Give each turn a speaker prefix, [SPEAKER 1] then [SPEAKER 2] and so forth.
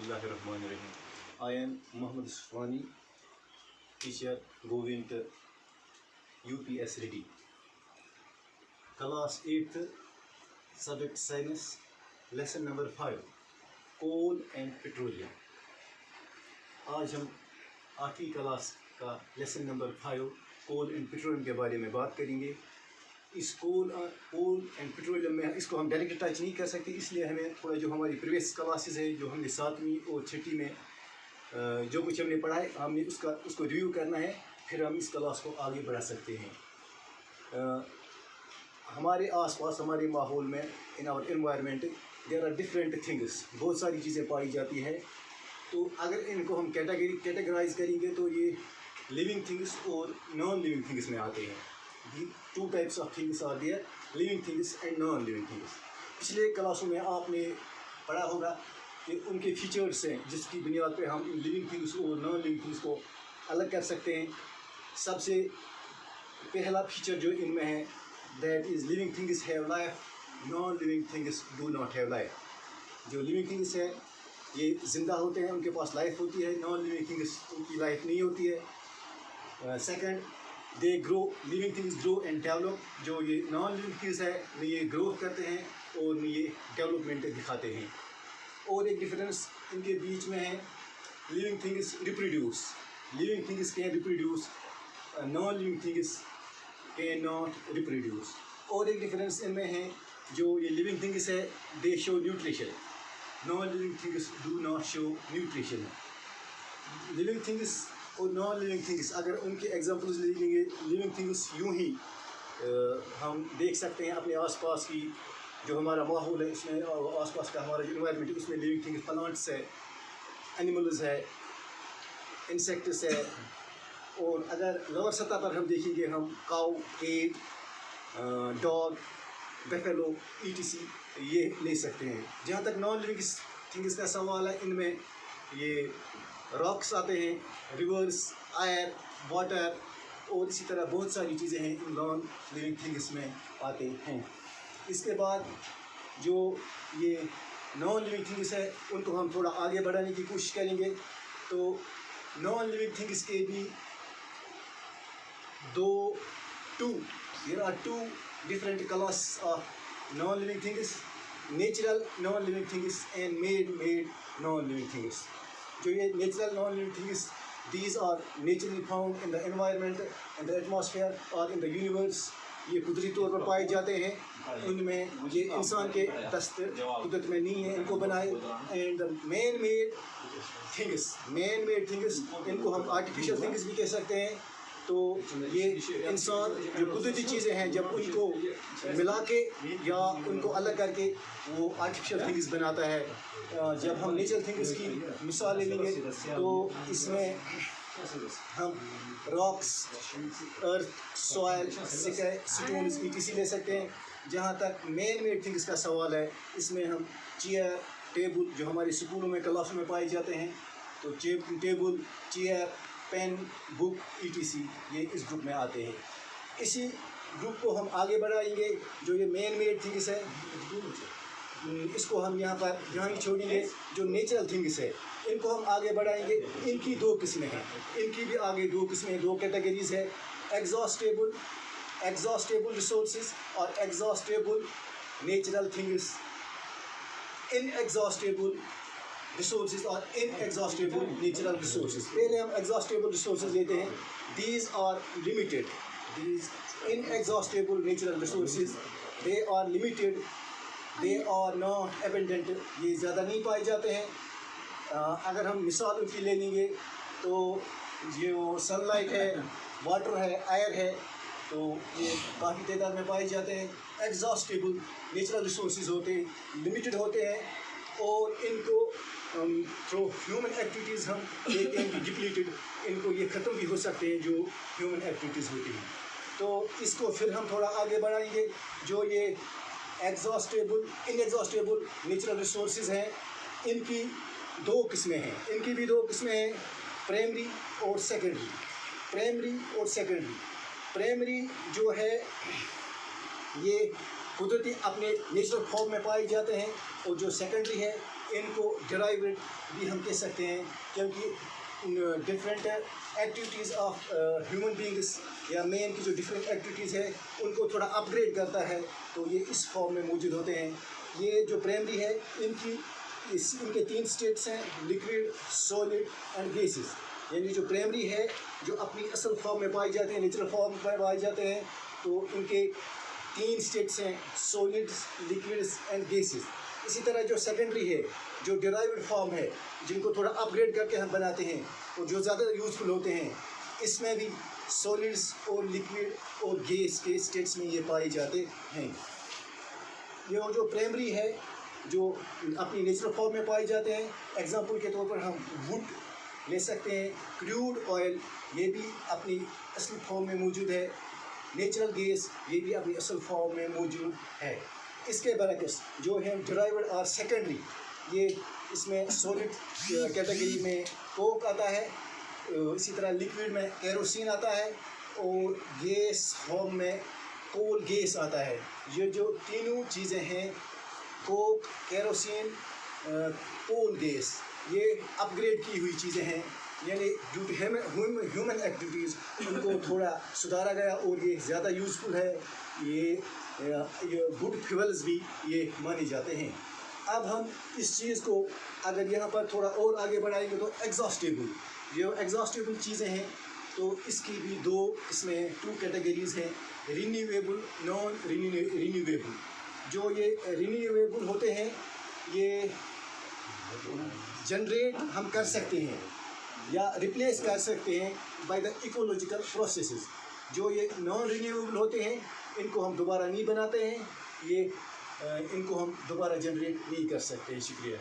[SPEAKER 1] Bismillahirrahmanirrahim. I am Muhammad Sufwani, teacher Govind UPS Reddy. Class 8th, subject science, lesson number 5, coal and petroleum. آج ہم 8ویں class کا lesson number 5 coal and petroleum کے بارے میں بات کریں گے. اس کول اینڈ پیٹرولیم میں اس کو ہم ڈائریکٹ ٹچ نہیں کر سکتے, اس لیے ہمیں تھوڑا جو ہماری پریویس کلاسز ہے جو ہم نے 7ویں اور 6ٹھی میں جو کچھ ہم نے پڑھا ہے ہم نے اس کو ریویو کرنا ہے, پھر ہم اس کلاس کو آگے بڑھا سکتے ہیں. ہمارے آس پاس ہمارے ماحول میں in our environment there are different things, بہت ساری چیزیں پائی جاتی ہے. تو اگر ان کو ہم کیٹیگرائز کریں گے تو یہ لیونگ تھنگس اور نان لیونگ تھنگس میں آتے ہیں. 2 types of things are there, living things and non living things. پچھلے کلاسوں میں آپ نے پڑھا ہوگا کہ ان کے فیچرس ہیں جس کی بنیاد پہ ہم ان لیونگ تھنگس اور نان لیونگ تھنگس کو الگ کر سکتے ہیں. سب سے پہلا فیچر جو ان میں ہے that is living things have life, non living things do not have life. جو لیونگ تھنگس ہیں یہ زندہ ہوتے ہیں, ان کے پاس لائف ہوتی ہے. نان لیونگ تھنگس ان کی لائف نہیں ہوتی ہے. Second, they grow, living things grow and develop. جو یہ نان لیونگ تھنگس ہے نہ یہ گروتھ کرتے ہیں اور نہ یہ ڈیولپمنٹ دکھاتے ہیں. اور ایک ڈفرینس ان کے بیچ میں ہے, living things reproduce, living things can reproduce, non living things can not reproduce. اور ایک ڈفرینس ان میں ہے, جو یہ لیونگ تھنگس ہے they show nutrition, non living things do not show nutrition. Living things اور نان لیونگ تھنگس اگر ان کے ایگزامپلز لے لیں گے, لیونگ تھنگس یوں ہی ہم دیکھ سکتے ہیں اپنے آس پاس کی جو ہمارا ماحول ہے اس میں, آس پاس کا ہمارا جو انوائرمنٹ اس میں لیونگ تھنگس پلانٹس ہے, اینیملز ہے, انسیکٹس ہے. اور اگر لوور سطح پر ہم دیکھیں گے ہم کاؤ, کیٹ, ڈاگ, بیفیلو ETC یہ لے سکتے ہیں. جہاں تک نان لیونگ تھنگس کا سوال ہے ان میں یہ راکس آتے ہیں, ریورس, ایئر, واٹر اور اسی طرح بہت ساری چیزیں ہیں ان نان لیونگ تھنگس میں آتے ہیں. اس کے بعد جو یہ نان لیونگ تھنگس ہے ان کو ہم تھوڑا آگے بڑھانے کی کوشش کریں گے. تو نان لیونگ تھنگس کے بھی there are two different classes of non-living things, natural non-living things and man-made non-living things. جو یہ natural non living things, these are naturally found in the environment, in the atmosphere or in the universe. یہ قدرتی طور پر پائے جاتے ہیں, ان میں یہ انسان کے دست قدرت میں نہیں ہے ان کو بنائے. And man made things in کو ہم آرٹیفیشیل تھنگس بھی کہہ سکتے ہیں. تو یہ انسان جو قدرتی چیزیں ہیں جب ان کو ملا کے یا ان کو الگ کر کے وہ آرٹیفیشیل تھنگس بناتا ہے. جب ہم نیچرل تھنگس کی مثال لیں گے تو اس میں ہم راکس, ارتھ, سوائل, سٹونز ETC لے سکتے ہیں. جہاں تک مین میڈ تھنگس کا سوال ہے اس میں ہم چیئر, ٹیبل جو ہمارے اسکولوں میں کلاسوں میں پائے جاتے ہیں, تو ٹیبل, چیئر, پین, بک ETC یہ اس گروپ میں آتے ہیں. اسی گروپ کو ہم آگے بڑھائیں گے. جو یہ مین میڈ تھنگس ہے اس کو ہم یہاں ہی چھوڑیں گے. جو نیچرل تھنگس ہے ان کو ہم آگے بڑھائیں گے. ان کی 2 قسمیں ہیں, ان کی بھی آگے 2 قسمیں, 2 کیٹیگریز ہے, ایگزاسٹیبل ریسورسز اور ایگزاسٹیبل نیچرل تھنگس. ان ایگزاسٹیبل ریسورسز اور ان ایگزاسٹیبل نیچرل ریسورسز. پہلے ہم ایگزاسٹیبل ریسورسز لیتے ہیں. These are limited, these in exhaustible natural resources they are limited, they are not abundant, یہ زیادہ نہیں پائے جاتے ہیں. اگر ہم مثال ان کی لے لیں گے تو جو سن لائٹ ہے, واٹر ہے, ایئر ہے, تو یہ کافی تعداد میں پائے جاتے ہیں. ایگزاسٹیبل نیچرل ریسورسز ہوتے ہیں, لمیٹیڈ ہوتے ہیں, اور ان کو تھرو ہیومن ایکٹیویٹیز ہم دیکھتے ہیں کہ ڈپلیٹڈ, ان کو یہ ختم بھی ہو سکتے ہیں جو ہیومن ایکٹیویٹیز ہوتی ہیں. تو اس کو پھر ہم تھوڑا آگے بڑھائیں گے. جو یہ ان ایگزاسٹیبل نیچرل ریسورسز ہیں ان کی 2 قسمیں ہیں. ان کی بھی 2 قسمیں ہیں, پرائمری اور سیکنڈری. پرائمری جو ہے یہ قدرتی اپنے نیچرل فارم میں پائے جاتے ہیں, اور جو سیکنڈری ہے ان کو ڈرائیوڈ بھی ہم کہہ سکتے ہیں، کیونکہ different activities of human beings یا مین کی جو ڈفرینٹ ایکٹیویٹیز ہے ان کو تھوڑا اپ گریڈ کرتا ہے، تو یہ اس فارم میں موجود ہوتے ہیں۔ یہ جو پرائمری ہے ان کے 3 اسٹیٹس ہیں، لکوڈ، سالڈ اینڈ گیسز۔ یعنی جو پرائمری ہے جو اپنی اصل فارم میں پائے جاتے ہیں، نیچرل فارم میں پائے جاتے ہیں، تو ان کے 3 اسٹیٹس ہیں، سالڈس، لکوڈس اینڈ گیسز۔ اسی طرح جو سیکنڈری ہے، جو ڈرائیوڈ فارم ہے، جن کو تھوڑا اپ گریڈ کر کے ہم بناتے ہیں اور جو زیادہ یوزفل ہوتے ہیں، اس میں بھی سالڈس اور لکوڈ اور گیس کے اسٹیٹس میں یہ پائے جاتے ہیں۔ یہ جو پرائمری ہے جو اپنی نیچرل فارم میں پائے جاتے ہیں، ایگزامپل کے طور پر ہم ووڈ لے سکتے ہیں، کروڈ آئل یہ بھی اپنی اصل فارم میں موجود ہے، نیچرل گیس یہ بھی اپنی اصل فارم میں موجود ہے۔ اس کے برعکس جو ہے ڈرائیوڈ اور سیکنڈری، یہ اس میں سولڈ کیٹیگری میں کوک آتا ہے، اسی طرح لکوڈ میں کیروسین آتا ہے، اور گیس فارم میں کول گیس آتا ہے۔ یہ جو تینوں چیزیں ہیں، کوک، کیروسین، کول گیس، یہ اپ گریڈ کی ہوئی چیزیں ہیں، یعنی ڈیو ٹو ہیومن ایکٹیویٹیز ان کو تھوڑا سدھارا گیا اور یہ زیادہ یوزفل ہے۔ یہ گڈ فیولز بھی یہ مانے جاتے ہیں۔ اب ہم اس چیز کو اگر یہاں پر تھوڑا اور آگے بڑھائیں گے تو ایگزاسٹیبل، جو ایگزاسٹیبل چیزیں ہیں تو اس کی بھی 2 قسمیں ہیں، 2 کیٹیگریز ہیں، رینیویبل، نان رینیویبل۔ جو یہ رینیویبل ہوتے ہیں یہ جنریٹ ہم کر سکتے ہیں یا ریپلیس کر سکتے ہیں بائی دا ایکولوجیکل پروسیسز۔ جو یہ نان رینیویبل ہوتے ہیں ان کو ہم دوبارہ نہیں بناتے ہیں، ان کو ہم دوبارہ جنریٹ نہیں کر سکتے ہیں۔ شکریہ۔